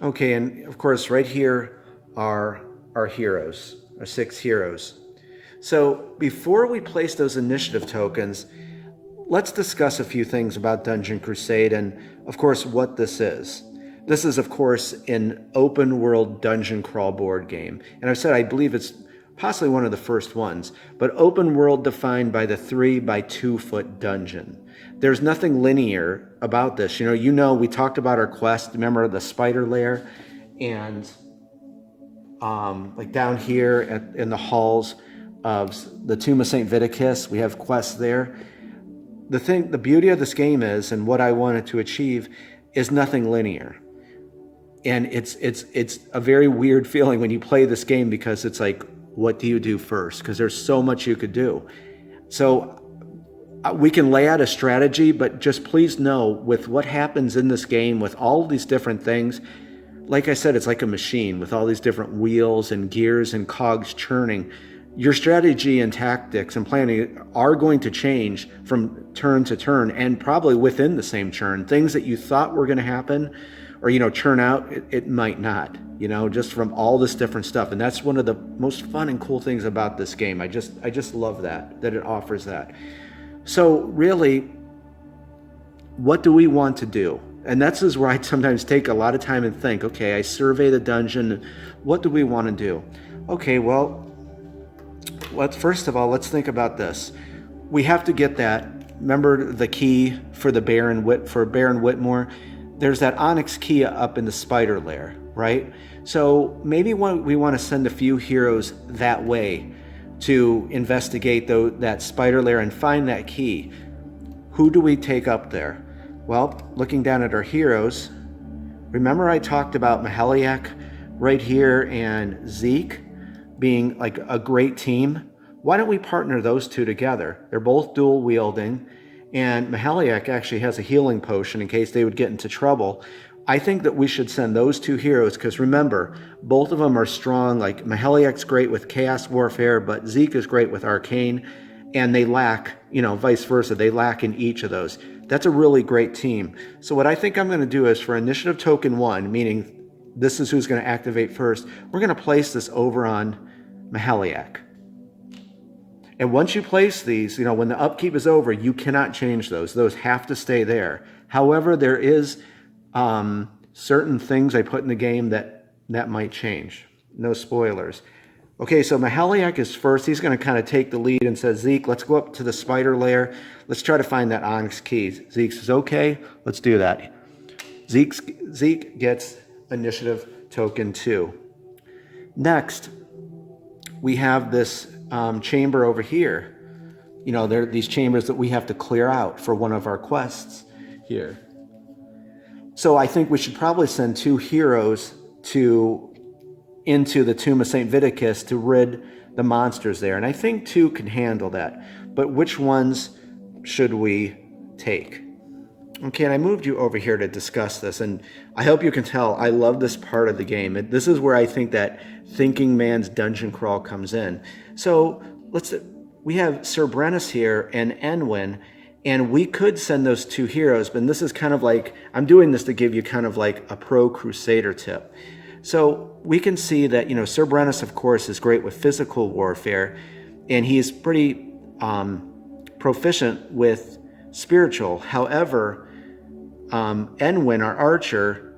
Okay, and of course, right here are our heroes, our 6 heroes. So before we place those initiative tokens, let's discuss a few things about Dungeon Crusade and, of course, what this is. This is, of course, an open world dungeon crawl board game. And I've said I believe it's possibly one of the first ones, but open world defined by the 3 by 2 foot dungeon. There's nothing linear about this. We talked about our quest. Remember the spider lair? And like down here in the halls of the Tomb of St. Viticus, we have quests there. The beauty of this game is, and what I wanted to achieve, is nothing linear. And it's a very weird feeling when you play this game, because it's like, what do you do first? Because there's so much you could do. So we can lay out a strategy, but just please know, with what happens in this game, with all these different things, like I said, it's like a machine with all these different wheels and gears and cogs churning. Your strategy and tactics and planning are going to change from turn to turn, and probably within the same turn. Things that you thought were going to happen or, churn out, it might not, just from all this different stuff. And that's one of the most fun and cool things about this game. I just love that it offers that. So really, what do we want to do? And that's where I sometimes take a lot of time and think, okay, I survey the dungeon. What do we want to do? Okay, well, first of all, let's think about this. We have to get that. Remember the key for Baron Whitmore? There's that onyx key up in the spider lair, right? So maybe we want to send a few heroes that way to investigate that spider lair and find that key. Who do we take up there? Well, looking down at our heroes, remember I talked about Maheliak right here and Zeke being like a great team? Why don't we partner those two together? They're both dual wielding, and Maheliak actually has a healing potion in case they would get into trouble. I think that we should send those 2 heroes, because remember, both of them are strong. Like Maheliak's great with chaos warfare, but Zeke is great with arcane, and they lack, vice versa. They lack in each of those. That's a really great team. So what I think I'm going to do is, for initiative token 1, meaning this is who's going to activate first, we're going to place this over on Maheliak. And once you place these, when the upkeep is over, you cannot change those. Those have to stay there. However, there is certain things I put in the game that might change. No spoilers. Okay, so Maheliak is first. He's going to kind of take the lead and says, Zeke, let's go up to the spider lair. Let's try to find that onyx key. Zeke says, okay, let's do that. Zeke gets initiative token 2. Next, we have this chamber over here. There are these chambers that we have to clear out for one of our quests here. So I think we should probably send 2 heroes into the Tomb of St. Viticus to rid the monsters there. And I think 2 can handle that. But which ones should we take? Okay, and I moved you over here to discuss this, and I hope you can tell I love this part of the game. This is where I think that thinking man's dungeon crawl comes in. So we have Sir Brennus here and Enwyn, and we could send those 2 heroes, but this is kind of like, I'm doing this to give you kind of like a pro crusader tip. So we can see that, Sir Brennus, of course, is great with physical warfare, and he's pretty proficient with spiritual. However, Enwyn, our archer,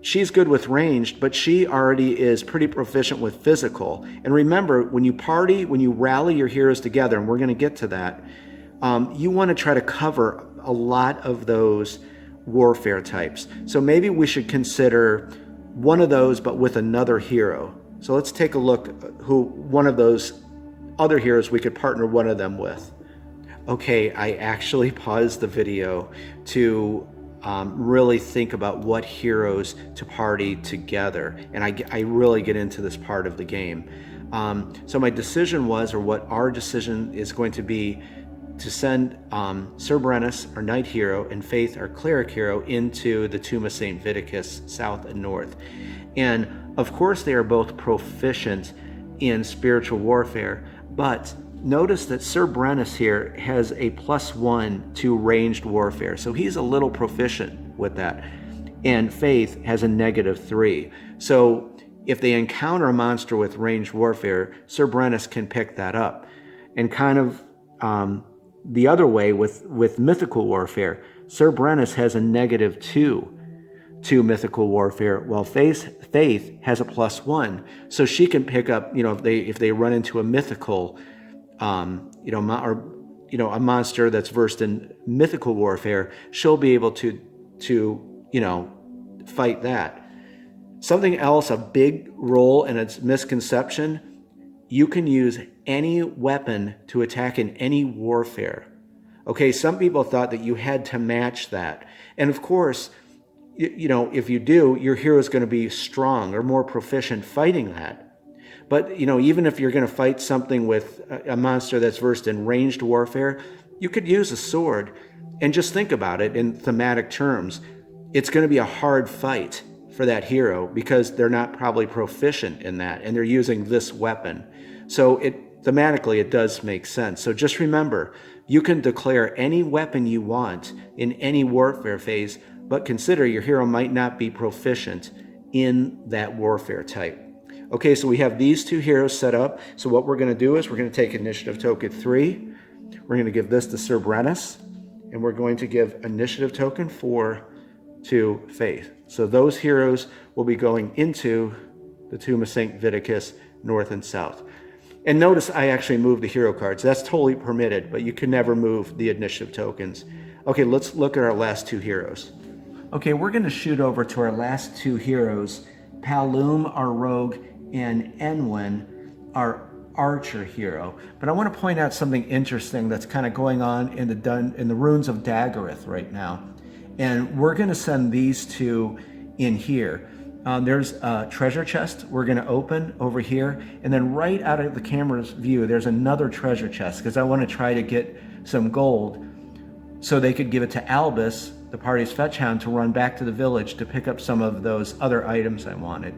she's good with ranged, but she already is pretty proficient with physical. And remember, when you rally your heroes together, and we're going to get to that, you want to try to cover a lot of those warfare types. So maybe we should consider one of those, but with another hero. So let's take a look who one of those other heroes we could partner one of them with. Okay, I actually paused the video to really think about what heroes to party together, and I really get into this part of the game. So my decision was, or what our decision is going to be, to send Sir Brennus, our knight hero, and Faith, our cleric hero, into the Tomb of St. Viticus, south and north. And of course they are both proficient in spiritual warfare, but notice that Sir Brennus here has a +1 to ranged warfare, so he's a little proficient with that. and Faith has a -3. So if they encounter a monster with ranged warfare, Sir Brennus can pick that up. And kind of the other way with mythical warfare, Sir Brennus has a -2 to mythical warfare, while Faith has a +1. So she can pick up, if they run into a mythical, a monster that's versed in mythical warfare, she'll be able to fight that. Something else, a big role in its misconception, you can use any weapon to attack in any warfare. Okay, some people thought that you had to match that. And of course, if you do, your hero is going to be strong or more proficient fighting that. But, even if you're going to fight something with a monster that's versed in ranged warfare, you could use a sword. And just think about it in thematic terms. It's going to be a hard fight for that hero because they're not probably proficient in that, and they're using this weapon. So thematically, it does make sense. So just remember, you can declare any weapon you want in any warfare phase, but consider your hero might not be proficient in that warfare type. Okay, so we have these two heroes set up. So what we're going to do is we're going to take initiative token 3. We're going to give this to Sir Brennus, and we're going to give initiative token 4 to Faith. So those heroes will be going into the Tomb of St. Viticus, north and south. And notice I actually moved the hero cards. That's totally permitted, but you can never move the initiative tokens. Okay, let's look at our last two heroes. Okay, we're going to shoot over to our last two heroes, Palum, our rogue, and Enwyn, our archer hero. But I want to point out something interesting that's kind of going on in the runes of Daggereth right now. And we're going to send these two in here. There's a treasure chest we're going to open over here. And then right out of the camera's view, there's another treasure chest because I want to try to get some gold so they could give it to Albus, the party's fetch hound, to run back to the village to pick up some of those other items I wanted.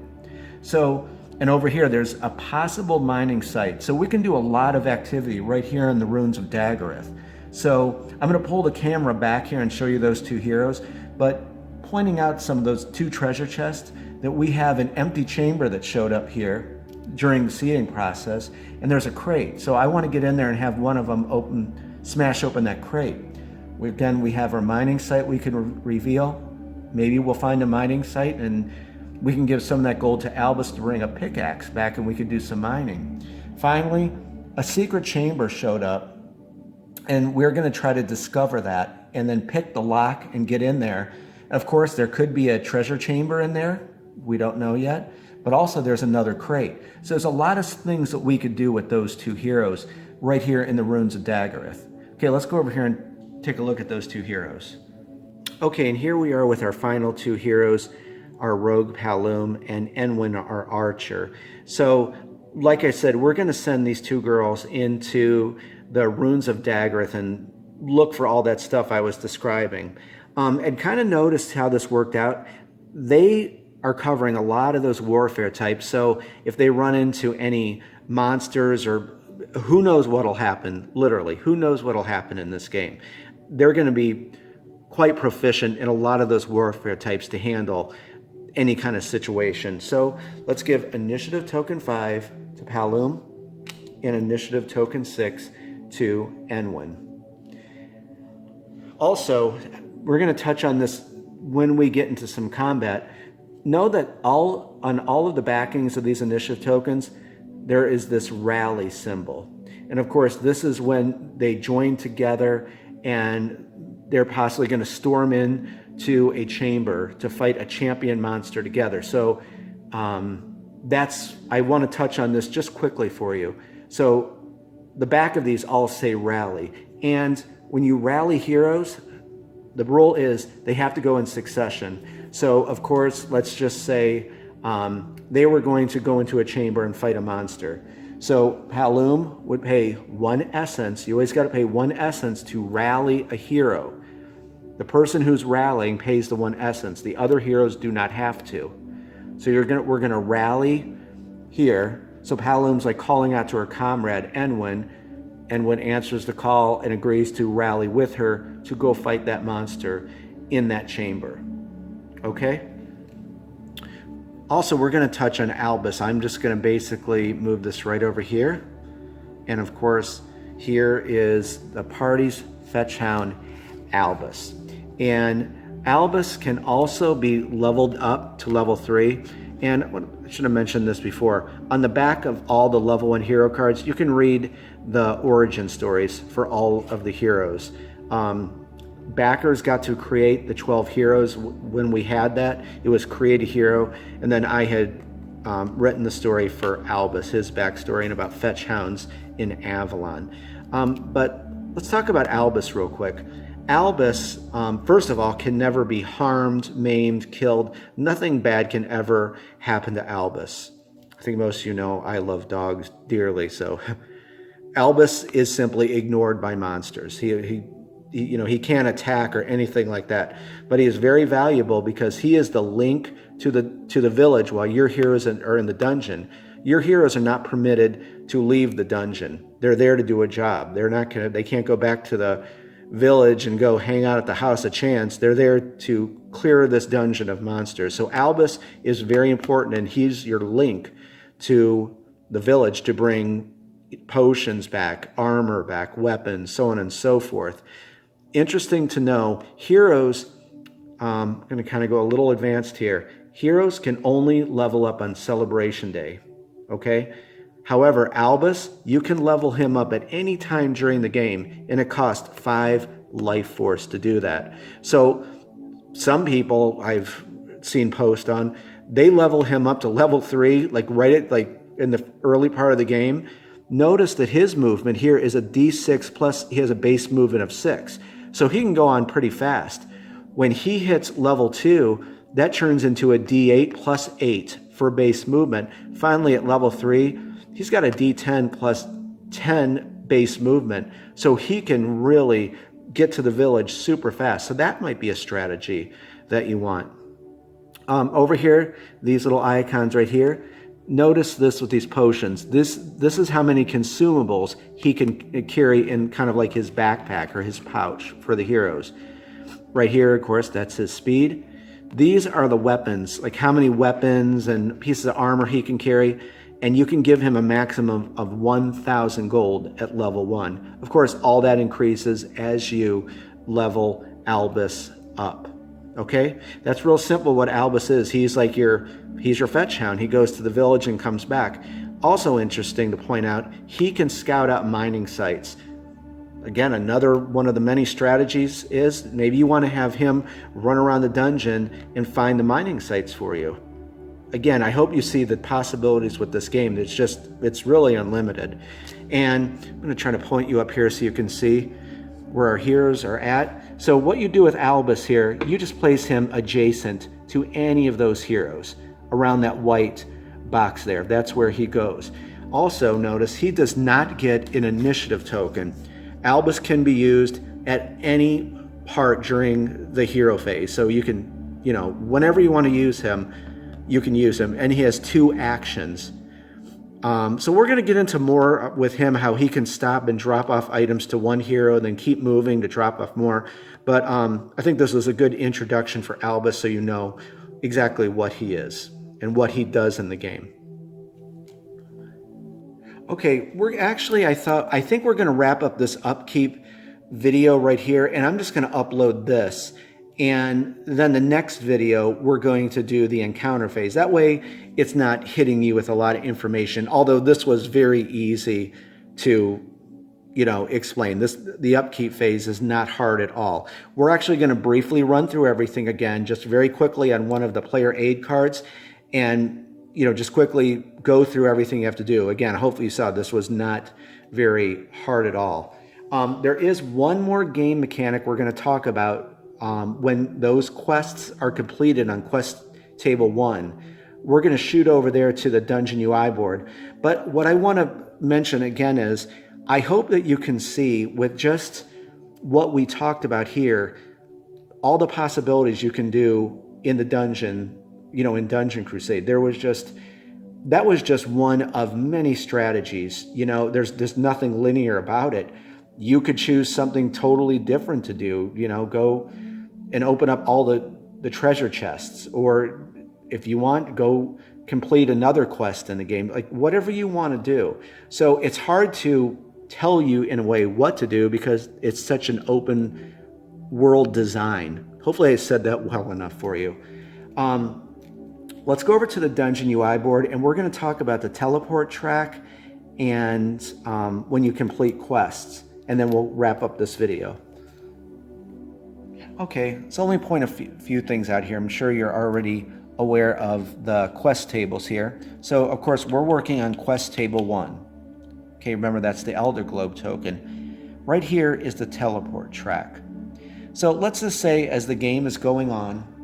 So, and over here, there's a possible mining site. So we can do a lot of activity right here in the ruins of Daggereth. So I'm going to pull the camera back here and show you those two heroes, but pointing out some of those two treasure chests, that we have an empty chamber that showed up here during the seeding process, and there's a crate. So I want to get in there and have one of them smash open that crate. We have our mining site we can reveal. Maybe we'll find a mining site and we can give some of that gold to Albus to bring a pickaxe back and we could do some mining. Finally, a secret chamber showed up, and we're going to try to discover that and then pick the lock and get in there. Of course, there could be a treasure chamber in there. We don't know yet. But also there's another crate. So there's a lot of things that we could do with those two heroes right here in the ruins of Daggereth. Okay, let's go over here and take a look at those two heroes. Okay, and here we are with our final two heroes, our rogue Palum and Enwyn, our archer. So, like I said, we're going to send these two girls into the ruins of Daggereth and look for all that stuff I was describing. And kind of noticed how this worked out. They are covering a lot of those warfare types. So if they run into any monsters, or who knows what'll happen, literally, who knows what'll happen in this game. They're going to be quite proficient in a lot of those warfare types to handle any kind of situation. So let's give initiative token 5 to Palum and initiative token 6 to Enwyn. Also, we're going to touch on this when we get into some combat. Know that on all of the backings of these initiative tokens, there is this rally symbol. And of course, this is when they join together and they're possibly going to storm in to a chamber to fight a champion monster together. So I want to touch on this just quickly for you. So the back of these all say rally. And when you rally heroes, the rule is they have to go in succession. So of course, let's just say they were going to go into a chamber and fight a monster. So Palum would pay 1 essence. You always got to pay 1 essence to rally a hero. The person who's rallying pays the 1 essence. The other heroes do not have to. So we're gonna rally here. So Palum's like calling out to her comrade Enwyn. Enwyn answers the call and agrees to rally with her to go fight that monster in that chamber. Okay. Also, we're going to touch on Albus. I'm just going to basically move this right over here. And of course, here is the party's fetch hound, Albus. And Albus can also be leveled up to level 3. And I should have mentioned this before. On the back of all the level 1 hero cards, you can read the origin stories for all of the heroes. Backers got to create the 12 heroes when we had that. It was create a hero, and then I had written the story for Albus, his backstory, and about fetch hounds in Avalon. But let's talk about Albus real quick. Albus, first of all, can never be harmed, maimed, killed. Nothing bad can ever happen to Albus. I think most of you know I love dogs dearly, so Albus is simply ignored by monsters. He can't attack or anything like that, but he is very valuable because he is the link to the village while your heroes are in the dungeon. Your heroes are not permitted to leave the dungeon. They're there to do a job. They can't go back to the village and go hang out at the House of Chance. They're there to clear this dungeon of monsters. So Albus is very important, and he's your link to the village to bring potions back, armor back, weapons, so on and so forth. Interesting to know, heroes, I'm going to kind of go a little advanced here. Heroes can only level up on Celebration Day, okay? However, Albus, you can level him up at any time during the game, and it costs 5 life force to do that. So some people I've seen post on, they level him up to level 3, like in the early part of the game. Notice that his movement here is a D6 plus he has a base movement of 6. So he can go on pretty fast. When he hits level 2, that turns into a D8 plus 8 for base movement. Finally, at level 3, he's got a D10 plus 10 base movement. So he can really get to the village super fast. So that might be a strategy that you want. Over here, these little icons right here, notice this with these potions. This is how many consumables he can carry in kind of like his backpack or his pouch for the heroes. Right here, of course, that's his speed. These are the weapons, like how many weapons and pieces of armor he can carry. And you can give him a maximum of 1,000 gold at level 1. Of course, all that increases as you level Albus up. Okay? That's real simple what Albus is. He's your fetch hound. He goes to the village and comes back. Also interesting to point out, he can scout out mining sites. Again, another one of the many strategies is maybe you want to have him run around the dungeon and find the mining sites for you. Again, I hope you see the possibilities with this game. It's really unlimited. And I'm going to try to point you up here so you can see where our heroes are at. So what you do with Albus here, you just place him adjacent to any of those heroes around that white box there. That's where he goes. Also notice he does not get an initiative token. Albus can be used at any part during the hero phase. So you can, whenever you want to use him, you can use him, and he has 2 actions. So we're going to get into more with him, how he can stop and drop off items to one hero, then keep moving to drop off more. But I think this was a good introduction for Albus, so you know exactly what he is and what he does in the game. Okay, I think we're going to wrap up this Upkeep video right here, and I'm just going to upload this. And then the next video, we're going to do the encounter phase. That way, it's not hitting you with a lot of information, although this was very easy to, explain. The upkeep phase is not hard at all. We're actually going to briefly run through everything again, just very quickly on one of the player aid cards, and, just quickly go through everything you have to do. Again, hopefully you saw this was not very hard at all. There is one more game mechanic we're going to talk about when those quests are completed on quest table 1. We're going to shoot over there to the Dungeon UI board. But what I want to mention again is I hope that you can see with just what we talked about here, all the possibilities you can do in the dungeon, in Dungeon Crusade. That was just one of many strategies. There's nothing linear about it. You could choose something totally different to do, go and open up all the the treasure chests, or if you want, go complete another quest in the game, like whatever you want to do. So it's hard to tell you in a way what to do because it's such an open world design. Hopefully I said that well enough for you. Let's go over to the Dungeon UI board, and we're going to talk about the teleport track and when you complete quests, and then we'll wrap up this video. Okay, so let me point a few things out here. I'm sure you're already aware of the quest tables here. So of course we're working on quest table 1. Okay, remember that's the Elder Globe token. Right here is the teleport track. So let's just say as the game is going on,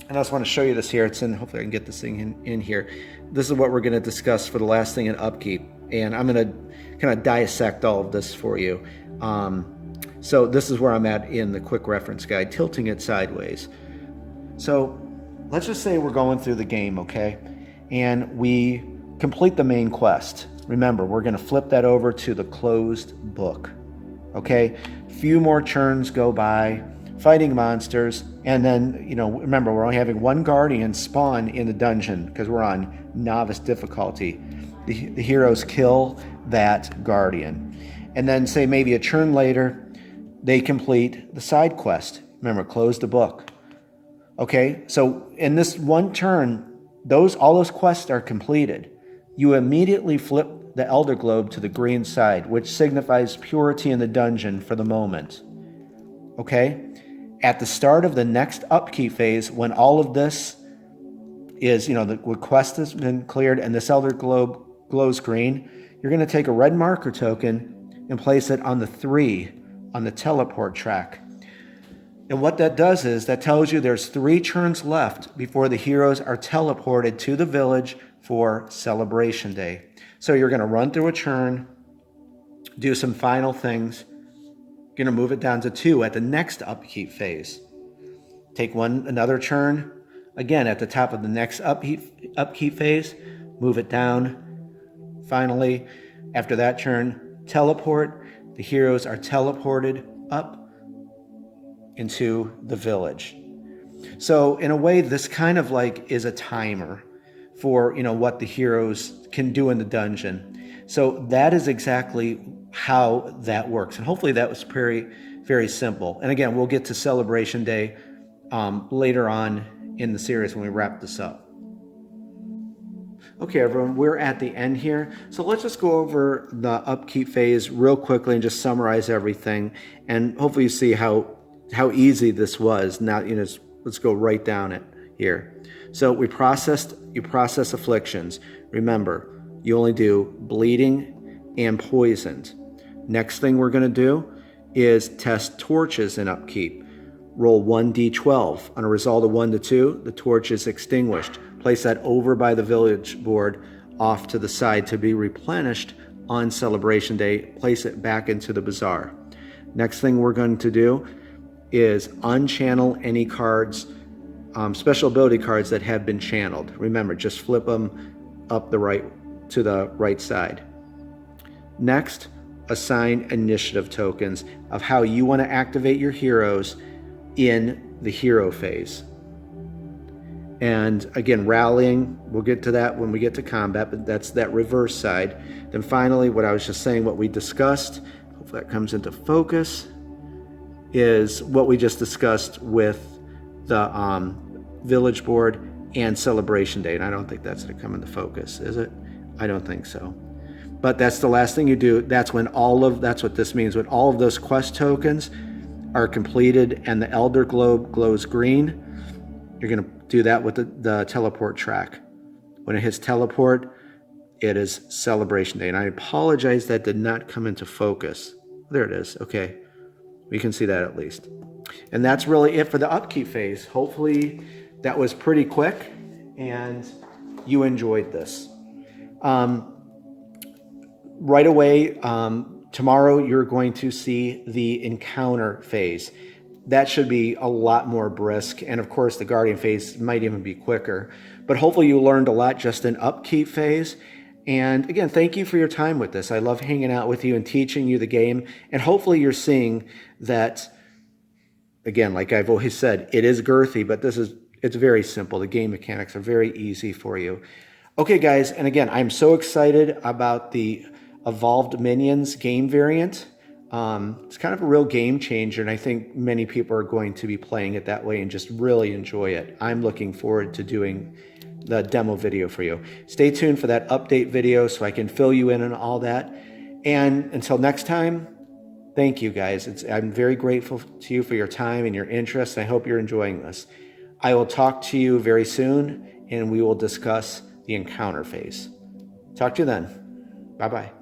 and I just want to show you this here. It's in, hopefully I can get this thing in here. This is what we're going to discuss for the last thing in Upkeep. And I'm going to kind of dissect all of this for you. So this is where I'm at in the quick reference guide, tilting it sideways. So let's just say we're going through the game, okay? And we complete the main quest. Remember, we're going to flip that over to the closed book, okay? Few more turns go by, fighting monsters, and then, you know, remember, we're only having one guardian spawn in the dungeon because we're on novice difficulty. The heroes kill that guardian. And then, say maybe a turn later, they complete the side quest. Remember, close the book. Okay, so in this one turn, all those quests are completed. You immediately flip the Elder Globe to the green side, which signifies purity in the dungeon for the moment. Okay? At the start of the next Upkeep phase, when all of this is, you know, the quest has been cleared and this Elder Globe glows green, you're going to take a red marker token and place it on the 3 on the teleport track. And what that does is that tells you there's 3 turns left before the heroes are teleported to the village for Celebration Day. So you're going to run through a turn, do some final things, going to move it down to 2 at the next Upkeep phase. Take another turn, again at the top of the next upkeep phase, move it down. Finally, after that turn, teleport. The heroes are teleported up into the village. So in a way, this kind of like is a timer for, you know, what the heroes can do in the dungeon. So that is exactly how that works. And hopefully that was very, very simple. And again, we'll get to Celebration Day later on in the series when we wrap this up. Okay, everyone, we're at the end here. So let's just go over the Upkeep phase real quickly and just summarize everything. And hopefully you see how easy this was. Now, you know, let's go right down it here. So you process afflictions. Remember, you only do bleeding and poisoned. Next thing we're going to do is test torches in Upkeep. Roll 1d12. On a result of 1 to 2, the torch is extinguished. Place that over by the village board off to the side to be replenished on Celebration Day. Place it back into the bazaar. Next thing we're going to do is unchannel any cards, special ability cards that have been channeled. Remember, just flip them up to the right side. Next, assign initiative tokens of how you want to activate your heroes in the hero phase. And again, rallying, we'll get to that when we get to combat, but that's that reverse side. Then finally, what I was just saying, what we discussed, hopefully that comes into focus, is what we just discussed with the village board and Celebration Day. And I don't think that's going to come into focus, is it? I don't think so. But that's the last thing you do. That's when that's what this means. When all of those quest tokens are completed and the Elder Globe glows green, you're going to do that with the teleport track. When it hits teleport, it is Celebration Day. And I apologize that did not come into focus. There it is. Okay. We can see that at least. And that's really it for the Upkeep phase. Hopefully that was pretty quick and you enjoyed this. Right away, tomorrow you're going to see the Encounter phase. That should be a lot more brisk. And of course, the Guardian phase might even be quicker. But hopefully you learned a lot just in Upkeep phase. And again, thank you for your time with this. I love hanging out with you and teaching you the game. And hopefully you're seeing that again, like I've always said, it is girthy, but it's very simple. The game mechanics are very easy for you. Okay, guys, and again, I'm so excited about the Evolved Minions game variant. It's kind of a real game changer, and I think many people are going to be playing it that way and just really enjoy it. I'm looking forward to doing the demo video for you. Stay tuned for that update video so I can fill you in on all that. And until next time, thank you, guys. I'm very grateful to you for your time and your interest. I hope you're enjoying this. I will talk to you very soon, and we will discuss the encounter phase. Talk to you then. Bye-bye.